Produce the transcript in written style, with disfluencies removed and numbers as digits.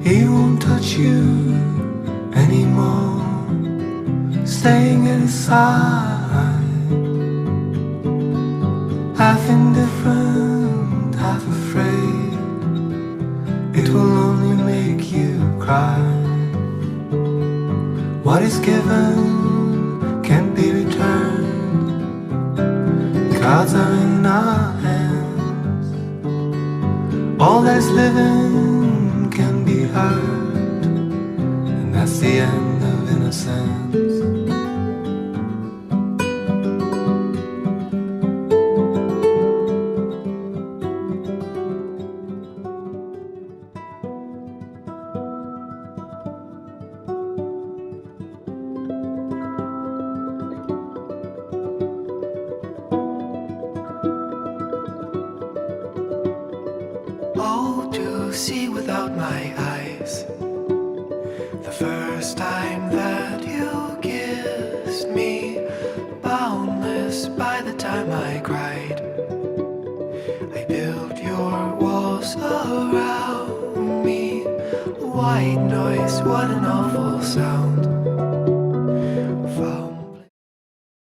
He won't touch you anymore, staying at his side, half indifferent, half afraid. It will only make you cry. What is given can't be returned. Cards are in our hands. All that's living can be hurt, and that's the end of innocence. Oh, to see without my eyes, the first time that you kissed me, boundless by the time I cried. I built your walls around me, white noise, what an awful sound.